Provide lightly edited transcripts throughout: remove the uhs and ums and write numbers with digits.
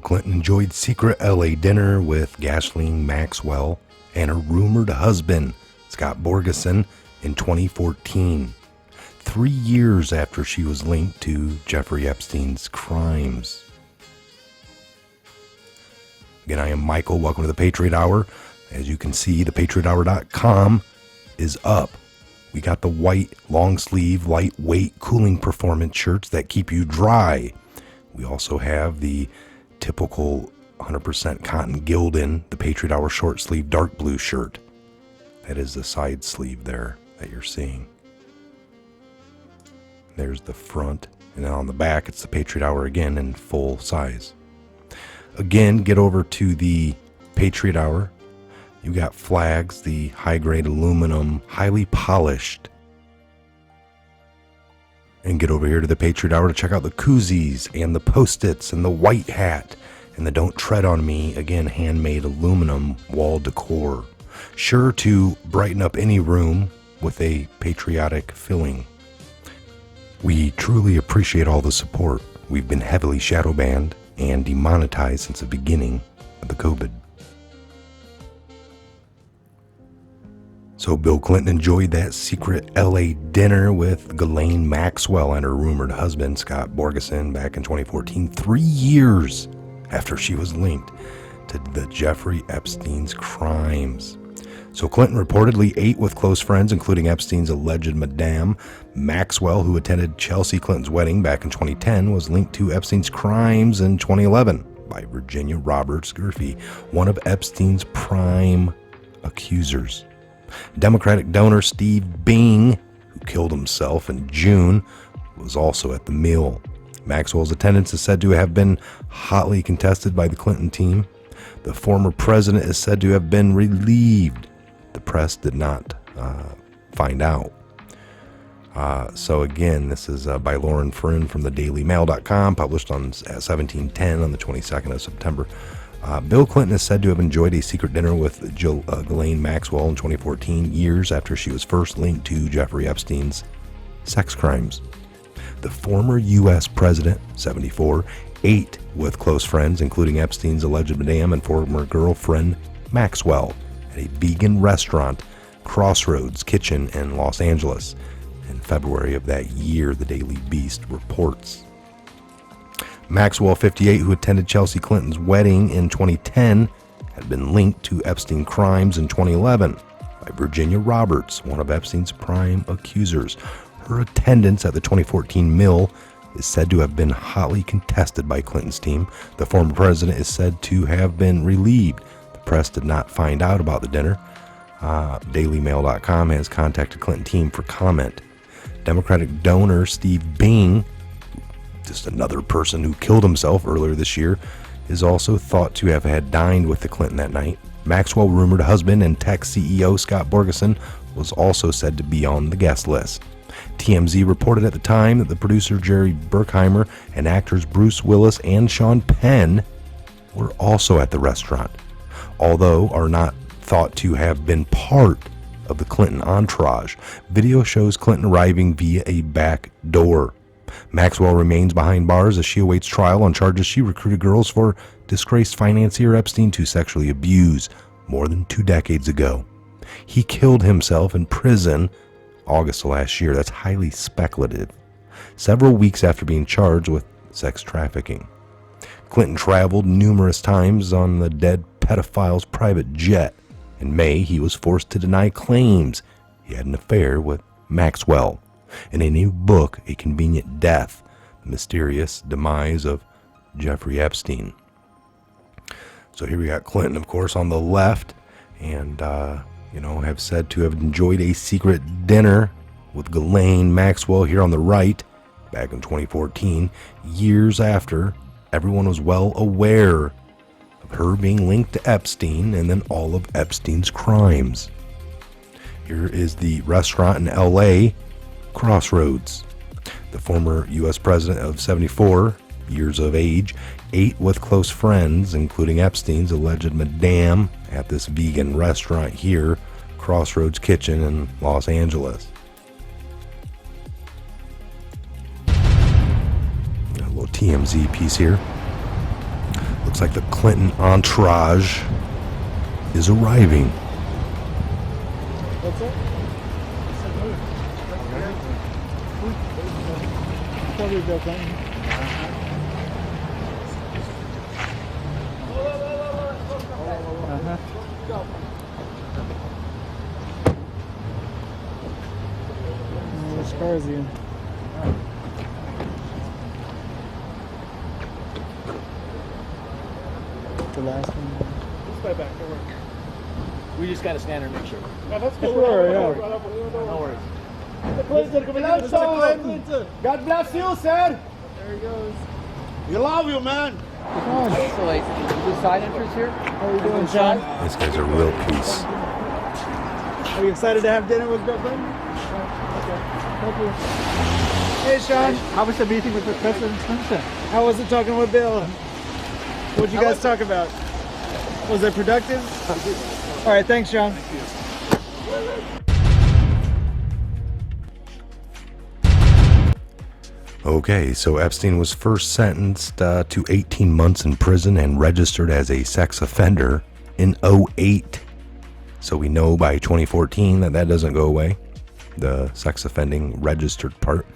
Clinton enjoyed secret LA dinner with Ghislaine Maxwell and her rumored husband, Scott Borgeson, in 2014, 3 years after she was linked to Jeffrey Epstein's crimes. Again, I am Michael. Welcome to the Patriot Hour. As you can see, thepatriothour.com is up. We got the white, long sleeve, lightweight cooling performance shirts that keep you dry. We also have the typical 100% cotton Gildan, the Patriot Hour short sleeve dark blue shirt. That is the side sleeve there that you're seeing. There's the front, and then on the back it's the Patriot Hour again in full size. Again, get over to the Patriot Hour. You got flags, the high-grade aluminum, highly polished. And get over here to the Patriot Hour to check out the koozies and the Post-its and the white hat and the Don't Tread on Me, again, handmade aluminum wall decor. Sure to brighten up any room with a patriotic feeling. We truly appreciate all the support. We've been heavily shadow banned and demonetized since the beginning of the COVID. So Bill Clinton enjoyed that secret LA dinner with Ghislaine Maxwell and her rumored husband, Scott Borgeson, back in 2014, 3 years after she was linked to the Jeffrey Epstein's crimes. So Clinton reportedly ate with close friends, including Epstein's alleged Madame. Maxwell, who attended Chelsea Clinton's wedding back in 2010, was linked to Epstein's crimes in 2011 by Virginia Roberts Gurfey, one of Epstein's prime accusers. Democratic donor Steve Bing, who killed himself in June, was also at the meal. Maxwell's attendance is said to have been hotly contested by the Clinton team. The former president is said to have been relieved. The press did not find out. So again, this is by Lauren Friend from the dailymail.com, published on 1710 on the 22nd of September. Bill Clinton is said to have enjoyed a secret dinner with Ghislaine Maxwell in 2014, years after she was first linked to Jeffrey Epstein's sex crimes. The former U.S. president, 74, ate with close friends, including Epstein's alleged madame and former girlfriend, Maxwell, at a vegan restaurant, Crossroads Kitchen in Los Angeles. In February of that year, the Daily Beast reports. Maxwell, 58, who attended Chelsea Clinton's wedding in 2010, had been linked to Epstein crimes in 2011 by Virginia Roberts, one of Epstein's prime accusers. Her attendance at the 2014 meal is said to have been hotly contested by Clinton's team. The former president is said to have been relieved. The press did not find out about the dinner. DailyMail.com has contacted Clinton team for comment. Democratic donor Steve Bing, just another person who killed himself earlier this year, is also thought to have had dined with the Clinton that night. Maxwell, rumored husband, and tech CEO Scott Borgeson was also said to be on the guest list. TMZ reported at the time that the producer Jerry Bruckheimer and actors Bruce Willis and Sean Penn were also at the restaurant, although are not thought to have been part of the Clinton entourage. Video shows Clinton arriving via a back door. Maxwell remains behind bars as she awaits trial on charges she recruited girls for disgraced financier Epstein to sexually abuse more than 2 decades ago. He killed himself in prison August of last year. That's highly speculative. Several weeks after being charged with sex trafficking. Clinton traveled numerous times on the dead pedophile's private jet. In May, he was forced to deny claims he had an affair with Maxwell. In a new book, A Convenient Death, The Mysterious Demise of Jeffrey Epstein. So here we got Clinton, of course, on the left, and, have said to have enjoyed a secret dinner with Ghislaine Maxwell here on the right, back in 2014, years after everyone was well aware of her being linked to Epstein and then all of Epstein's crimes. Here is the restaurant in L.A., Crossroads. The former U.S. president of 74 years of age ate with close friends, including Epstein's alleged madame, at this vegan restaurant here, Crossroads Kitchen in Los Angeles. A little TMZ piece here. Looks like the Clinton entourage is arriving. What's up? Probably Bill Clinton. Which car is he in? The last one. Let's go back. Don't worry. We just got to stand there and make sure. Yeah, that's good. Sure, yeah. No worries. Mr. Clinton. God bless you, sir. There he goes. We love you, man. So, like, the side entrance here? How are you doing, Sean? These guys are real peace. Are you excited to have dinner with Bill Clinton? Okay. Thank you. Hey, Sean. How was the meeting with the President Clinton? How was it talking with Bill? What'd you guys talk about? Was it productive? All right, thanks, Sean. Okay, so Epstein was first sentenced to 18 months in prison and registered as a sex offender in 2008. So we know by 2014 that doesn't go away, the sex offending registered part.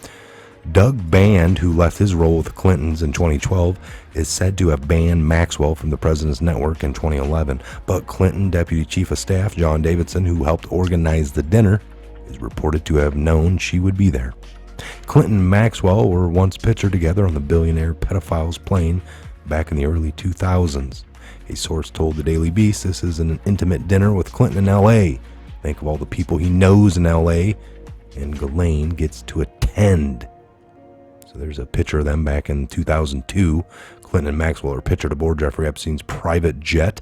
Doug Band, who left his role with the Clintons in 2012, is said to have banned Maxwell from the President's Network in 2011. But Clinton Deputy Chief of Staff John Davidson, who helped organize the dinner, is reported to have known she would be there. Clinton and Maxwell were once pictured together on the billionaire pedophile's plane back in the early 2000s. A source told the Daily Beast this is an intimate dinner with Clinton in L.A. Think of all the people he knows in L.A. and Ghislaine gets to attend. So there's a picture of them back in 2002. Clinton and Maxwell are pictured aboard Jeffrey Epstein's private jet,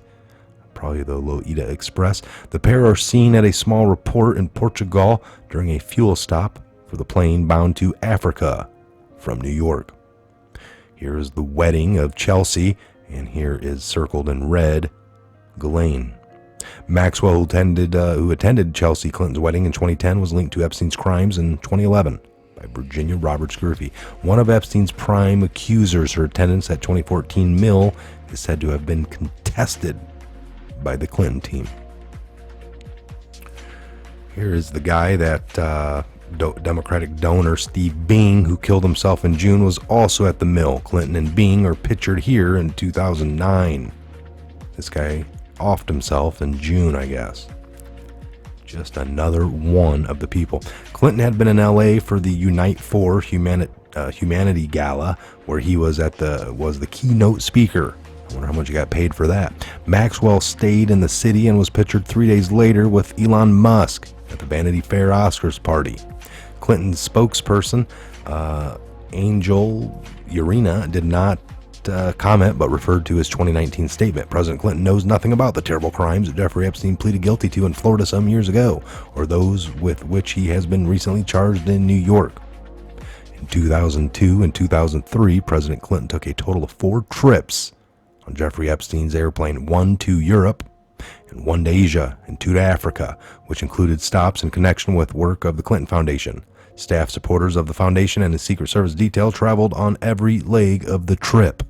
probably the Loida Express. The pair are seen at a small port in Portugal during a fuel stop for the plane bound to Africa from New York. Here is the wedding of Chelsea, and here is circled in red Ghislaine. Maxwell, who attended Chelsea Clinton's wedding in 2010, was linked to Epstein's crimes in 2011 by Virginia Roberts Griffey. One of Epstein's prime accusers, her attendance at 2014 Mill, is said to have been contested by the Clinton team. Here is the guy that Democratic donor Steve Bing, who killed himself in June, was also at the Mill. Clinton and Bing are pictured here in 2009. This guy offed himself in June, I guess. Just another one of the people. Clinton had been in LA for the Unite for Humanity Gala, where he was the keynote speaker. I wonder how much he got paid for that. Maxwell stayed in the city and was pictured 3 days later with Elon Musk at the Vanity Fair Oscars party. Clinton's spokesperson, Angel Urena, did not comment but referred to his 2019 statement. President Clinton knows nothing about the terrible crimes that Jeffrey Epstein pleaded guilty to in Florida some years ago, or those with which he has been recently charged in New York. In 2002 and 2003, President Clinton took a total of 4 trips on Jeffrey Epstein's airplane, 1 to Europe and 1 to Asia and 2 to Africa, which included stops in connection with work of the Clinton Foundation. Staff supporters of the foundation and the Secret Service detail traveled on every leg of the trip.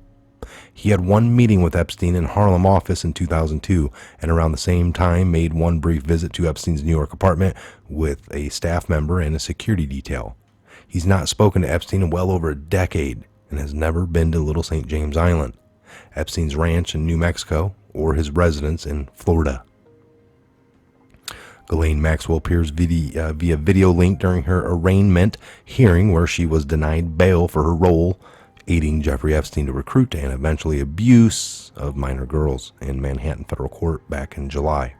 He had 1 meeting with Epstein in Harlem office in 2002, and around the same time made 1 brief visit to Epstein's New York apartment with a staff member and a security detail. He's not spoken to Epstein in well over a decade and has never been to Little St. James Island, Epstein's ranch in New Mexico, or his residence in Florida. Ghislaine Maxwell appears via video link during her arraignment hearing, where she was denied bail for her role aiding Jeffrey Epstein to recruit and eventually abuse of minor girls in Manhattan federal court back in July.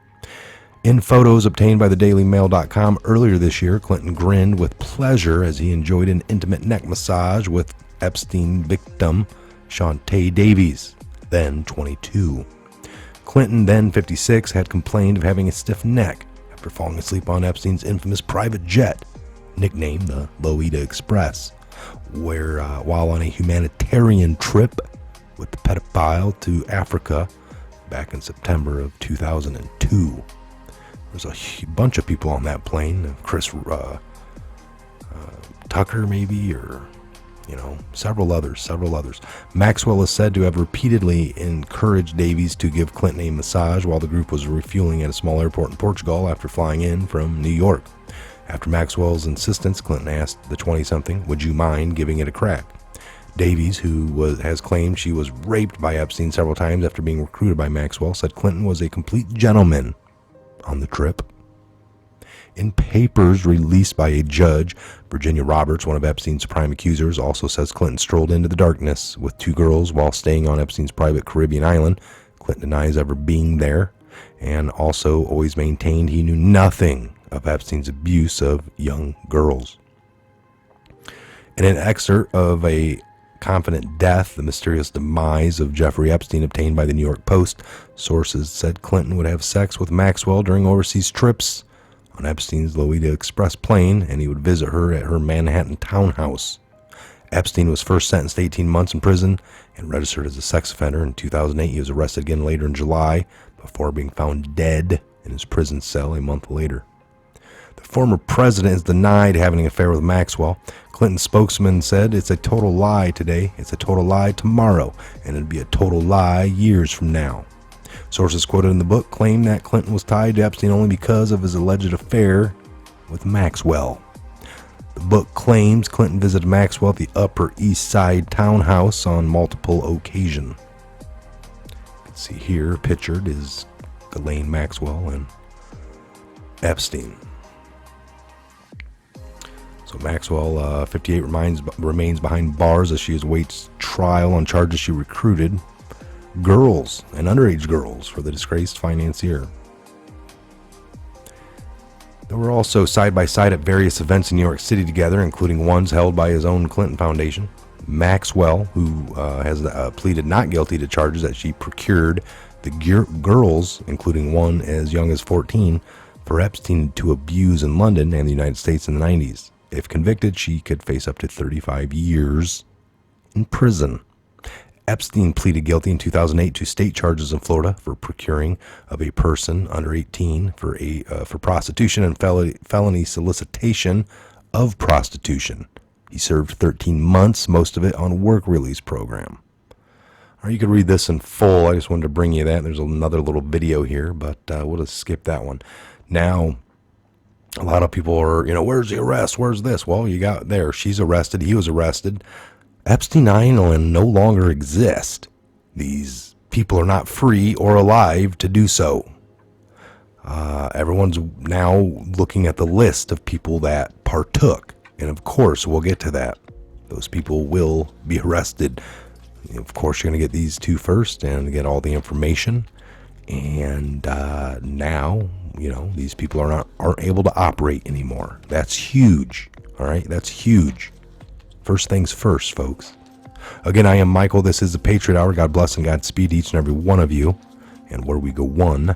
In photos obtained by the DailyMail.com earlier this year, Clinton grinned with pleasure as he enjoyed an intimate neck massage with Epstein victim Shantae Davies, then 22. Clinton, then 56, had complained of having a stiff neck after falling asleep on Epstein's infamous private jet, nicknamed the Loida Express, where while on a humanitarian trip with the pedophile to Africa back in September of 2002. There's a bunch of people on that plane. Chris Tucker, maybe, or Several others. Maxwell is said to have repeatedly encouraged Davies to give Clinton a massage while the group was refueling at a small airport in Portugal after flying in from New York. After Maxwell's insistence, Clinton asked the 20-something, "Would you mind giving it a crack?" Davies, who has claimed she was raped by Epstein several times after being recruited by Maxwell, said Clinton was a complete gentleman on the trip. In papers released by a judge, Virginia Roberts, one of Epstein's prime accusers, also says Clinton strolled into the darkness with 2 girls while staying on Epstein's private Caribbean island. Clinton denies ever being there and also always maintained he knew nothing of Epstein's abuse of young girls. In an excerpt of A Confident Death, the mysterious demise of Jeffrey Epstein, obtained by the New York Post, sources said Clinton would have sex with Maxwell during overseas trips on Epstein's Lolita Express plane, and he would visit her at her Manhattan townhouse. Epstein was first sentenced to 18 months in prison and registered as a sex offender. In 2008, he was arrested again later in July before being found dead in his prison cell a month later. The former president is denied having an affair with Maxwell. Clinton's spokesman said, "It's a total lie today, it's a total lie tomorrow, and it'll be a total lie years from now." Sources quoted in the book claim that Clinton was tied to Epstein only because of his alleged affair with Maxwell. The book claims Clinton visited Maxwell at the Upper East Side townhouse on multiple occasions. You can see here, pictured, is Ghislaine Maxwell and Epstein. So Maxwell, 58, remains behind bars as she awaits trial on charges she recruited girls and underage girls for the disgraced financier. They were also side by side at various events in New York City together, including ones held by his own Clinton Foundation. Maxwell, who has pleaded not guilty to charges that she procured the girls, including one as young as 14, for Epstein to abuse in London and the United States in the 90s. If convicted, she could face up to 35 years in prison. Epstein pleaded guilty in 2008 to state charges in Florida for procuring of a person under 18 for prostitution and felony solicitation of prostitution. He served 13 months, most of it on work release program. Or you could read this in full. I just wanted to bring you that. There's another little video here, but we'll just skip that one. Now, a lot of people are, where's the arrest? Where's this? Well, you got there. She's arrested. He was arrested. Epstein Island no longer exists. These people are not free or alive to do so. Everyone's now looking at the list of people that partook. And of course, we'll get to that. Those people will be arrested. Of course, you're going to get these 2 first and get all the information. And now, these people aren't able to operate anymore. That's huge. All right, that's huge. First things first, folks. Again, I am Michael. This is the Patriot Hour. God bless and Godspeed each and every one of you. And where we go one,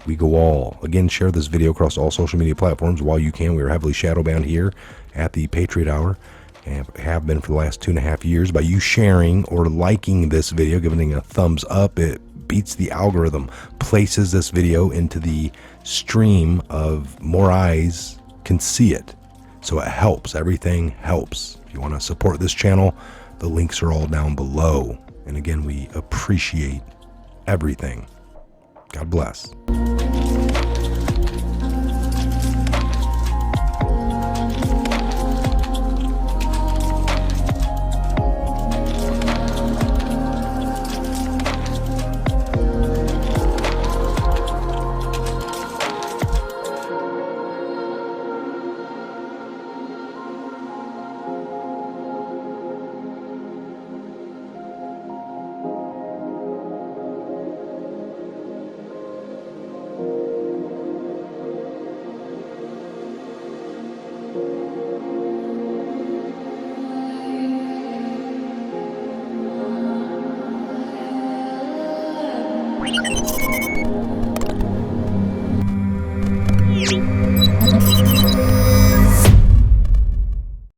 we go all. Again, share this video across all social media platforms while you can. We are heavily shadow bound here at the Patriot Hour and have been for the last 2.5 years. By you sharing or liking this video, giving it a thumbs up, it beats the algorithm, places this video into the stream of more eyes can see it. So it helps. Everything helps. If you want to support this channel, the links are all down below. And again, we appreciate everything. God bless.